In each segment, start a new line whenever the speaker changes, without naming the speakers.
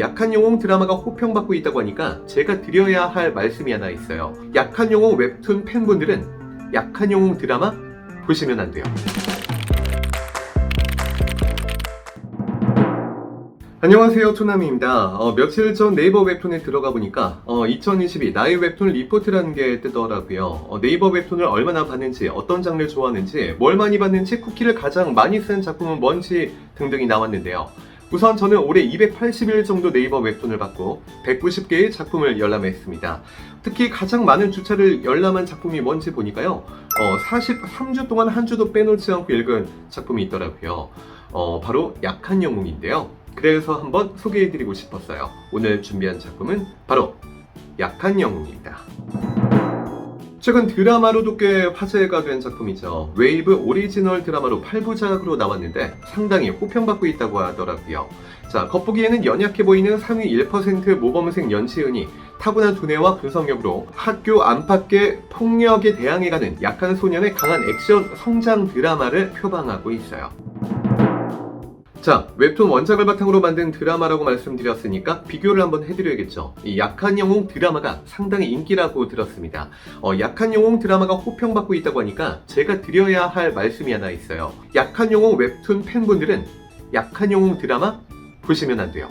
약한 영웅 드라마가 호평받고 있다고 하니까 제가 드려야 할 말씀이 하나 있어요. 약한 영웅 웹툰 팬분들은 약한 영웅 드라마 보시면 안 돼요. 안녕하세요, 토나미입니다. 며칠 전 네이버 웹툰에 들어가 보니까 2022 나의 웹툰 리포트라는 게 뜨더라고요. 네이버 웹툰을 얼마나 봤는지, 어떤 장르를 좋아하는지, 뭘 많이 봤는지, 쿠키를 가장 많이 쓴 작품은 뭔지 등등이 나왔는데요. 우선 저는 올해 280일 정도 네이버 웹툰을 봤고 190개의 작품을 열람했습니다. 특히 가장 많은 주차를 열람한 작품이 뭔지 보니까요. 43주 동안 한 주도 빼놓지 않고 읽은 작품이 있더라고요. 바로 약한 영웅인데요. 그래서 한번 소개해드리고 싶었어요. 오늘 준비한 작품은 바로 약한 영웅입니다. 최근 드라마로도 꽤 화제가 된 작품이죠. 웨이브 오리지널 드라마로 8부작으로 나왔는데 상당히 호평받고 있다고 하더라고요. 자, 겉보기에는 연약해 보이는 상위 1% 모범생 연시은이 타고난 두뇌와 분석력으로 학교 안팎의 폭력에 대항해가는 약한 소년의 강한 액션 성장 드라마를 표방하고 있어요. 자, 웹툰 원작을 바탕으로 만든 드라마라고 말씀드렸으니까 비교를 한번 해드려야겠죠. 이 약한 영웅 드라마가 상당히 인기라고 들었습니다. 약한 영웅 드라마가 호평받고 있다고 하니까 제가 드려야 할 말씀이 하나 있어요. 약한 영웅 웹툰 팬분들은 약한 영웅 드라마 보시면 안 돼요.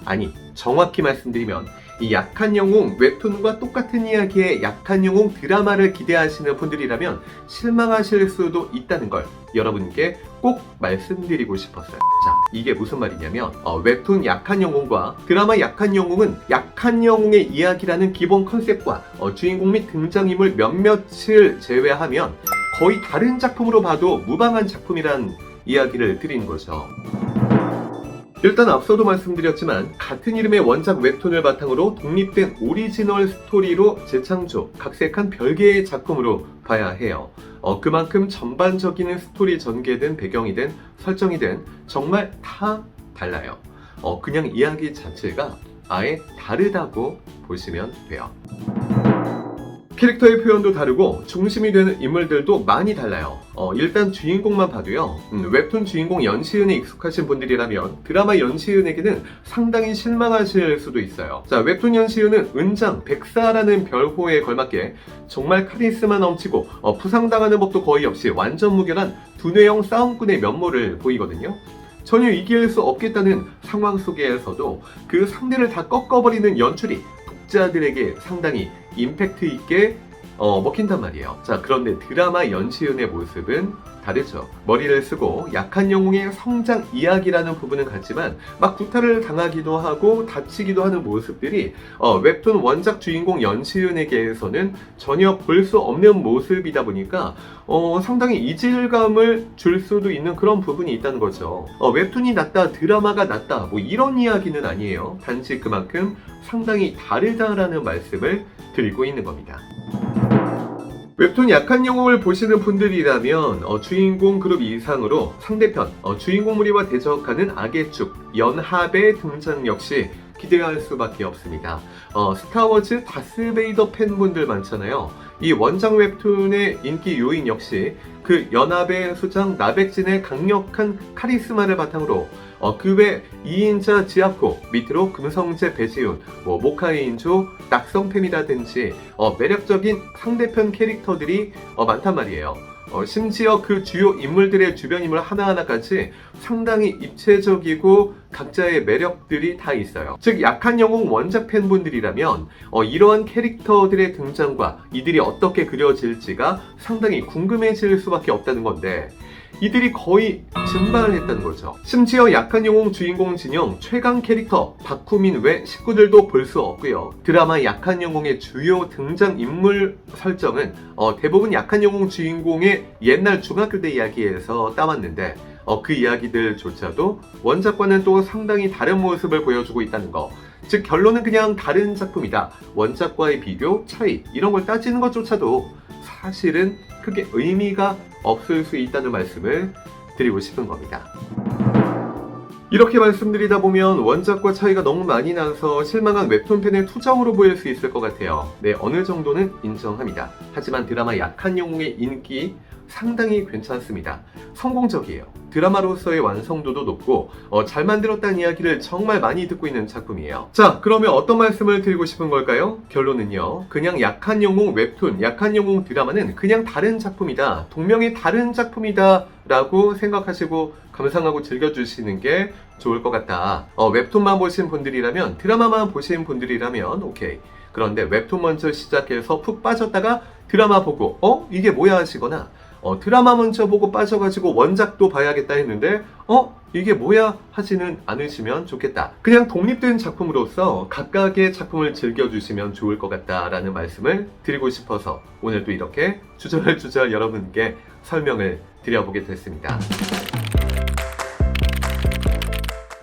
아니, 정확히 말씀드리면 이 약한 영웅 웹툰과 똑같은 이야기의 약한 영웅 드라마를 기대하시는 분들이라면 실망하실 수도 있다는 걸 여러분께 꼭 말씀드리고 싶었어요. 자, 이게 무슨 말이냐면 웹툰 약한 영웅과 드라마 약한 영웅은 약한 영웅의 이야기라는 기본 컨셉과 주인공 및 등장인물 몇몇을 제외하면 거의 다른 작품으로 봐도 무방한 작품이란 이야기를 드리는 거죠. 일단 앞서도 말씀드렸지만 같은 이름의 원작 웹툰을 바탕으로 독립된 오리지널 스토리로 재창조, 각색한 별개의 작품으로 봐야 해요. 그만큼 전반적인 스토리 전개든 배경이든 설정이든 정말 다 달라요. 그냥 이야기 자체가 아예 다르다고 보시면 돼요. 캐릭터의 표현도 다르고 중심이 되는 인물들도 많이 달라요. 일단 주인공만 봐도요. 웹툰 주인공 연시은에 익숙하신 분들이라면 드라마 연시은에게는 상당히 실망하실 수도 있어요. 자, 웹툰 연시은은 은장, 백사라는 별호에 걸맞게 정말 카리스마 넘치고 부상당하는 법도 거의 없이 완전 무결한 두뇌형 싸움꾼의 면모를 보이거든요. 전혀 이길 수 없겠다는 상황 속에서도 그 상대를 다 꺾어버리는 연출이 독자들에게 상당히 임팩트 있게 먹힌단 말이에요. 자, 그런데 드라마 연시은의 모습은 다르죠. 머리를 쓰고 약한 영웅의 성장 이야기라는 부분은 같지만 막 구타를 당하기도 하고 다치기도 하는 모습들이 웹툰 원작 주인공 연시은에게서는 전혀 볼 수 없는 모습이다 보니까 상당히 이질감을 줄 수도 있는 그런 부분이 있다는 거죠. 웹툰이 낫다, 드라마가 낫다 뭐 이런 이야기는 아니에요. 단지 그만큼 상당히 다르다라는 말씀을 드리고 있는 겁니다. 웹툰 약한 영웅을 보시는 분들이라면 주인공 그룹 이상으로 상대편 주인공 무리와 대적하는 악의 축 연합의 등장 역시 기대할 수밖에 없습니다. 스타워즈 다스베이더 팬분들 많잖아요. 이 원작 웹툰의 인기 요인 역시 그 연합의 수장 나백진의 강력한 카리스마를 바탕으로 그 외 2인자 지아코, 밑으로 금성재 배지훈, 모카이인조, 낙성팸이라든지 매력적인 상대편 캐릭터들이 많단 말이에요. 심지어 그 주요 인물들의 주변 인물 하나하나까지 상당히 입체적이고 각자의 매력들이 다 있어요. 즉 약한 영웅 원작 팬분들이라면 이러한 캐릭터들의 등장과 이들이 어떻게 그려질지가 상당히 궁금해질 수밖에 없다는 건데 이들이 거의 증발을 했다는 거죠. 심지어 약한 영웅 주인공 진영 최강 캐릭터 박후민 외 식구들도 볼 수 없고요. 드라마 약한 영웅의 주요 등장 인물 설정은 대부분 약한 영웅 주인공의 옛날 중학교 때 이야기에서 따왔는데 그 이야기들조차도 원작과는 또 상당히 다른 모습을 보여주고 있다는 거. 즉 결론은 그냥 다른 작품이다. 원작과의 비교, 차이 이런 걸 따지는 것조차도 사실은 크게 의미가 없을 수 있다는 말씀을 드리고 싶은 겁니다. 이렇게 말씀드리다 보면 원작과 차이가 너무 많이 나서 실망한 웹툰 팬의 투정으로 보일 수 있을 것 같아요. 네, 어느 정도는 인정합니다. 하지만 드라마 약한 영웅의 인기 상당히 괜찮습니다. 성공적이에요. 드라마로서의 완성도도 높고 잘 만들었다는 이야기를 정말 많이 듣고 있는 작품이에요. 자, 그러면 어떤 말씀을 드리고 싶은 걸까요? 결론은요. 그냥 약한 영웅 웹툰, 약한 영웅 드라마는 그냥 다른 작품이다. 동명의 다른 작품이다 라고 생각하시고 감상하고 즐겨주시는 게 좋을 것 같다. 웹툰만 보신 분들이라면, 드라마만 보신 분들이라면 오케이. 그런데 웹툰 먼저 시작해서 푹 빠졌다가 드라마 보고 이게 뭐야 하시거나 드라마 먼저 보고 빠져가지고 원작도 봐야겠다 했는데 이게 뭐야 하지는 않으시면 좋겠다. 그냥 독립된 작품으로서 각각의 작품을 즐겨주시면 좋을 것 같다라는 말씀을 드리고 싶어서 오늘도 이렇게 주저주저 여러분께 설명을 드려보게 됐습니다.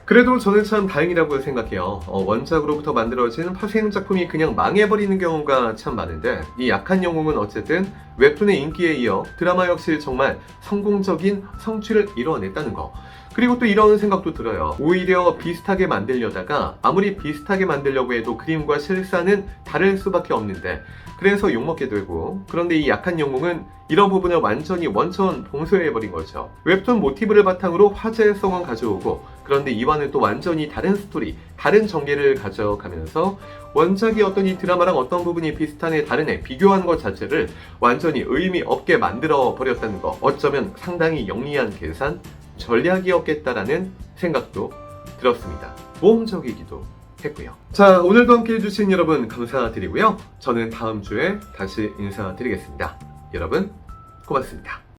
그래도 저는 참 다행이라고 생각해요. 원작으로부터 만들어진 파생 작품이 그냥 망해버리는 경우가 참 많은데 이 약한 영웅은 어쨌든 웹툰의 인기에 이어 드라마 역시 정말 성공적인 성취를 이뤄냈다는 거. 그리고 또 이런 생각도 들어요. 오히려 비슷하게 만들려다가 아무리 비슷하게 만들려고 해도 그림과 실사는 다를 수밖에 없는데 그래서 욕먹게 되고, 그런데 이 약한 영웅은 이런 부분을 완전히 원천 봉쇄해버린 거죠. 웹툰 모티브를 바탕으로 화제성은 가져오고, 그런데 이와는 또 완전히 다른 스토리, 다른 전개를 가져가면서 원작이 어떤 이 드라마랑 어떤 부분이 비슷하네 다르네 비교한 것 자체를 완전히 의미 없게 만들어 버렸다는 거. 어쩌면 상당히 영리한 계산, 전략이었겠다라는 생각도 들었습니다. 모험적이기도 했고요. 자, 오늘도 함께 해주신 여러분 감사드리고요. 저는 다음 주에 다시 인사드리겠습니다. 여러분 고맙습니다.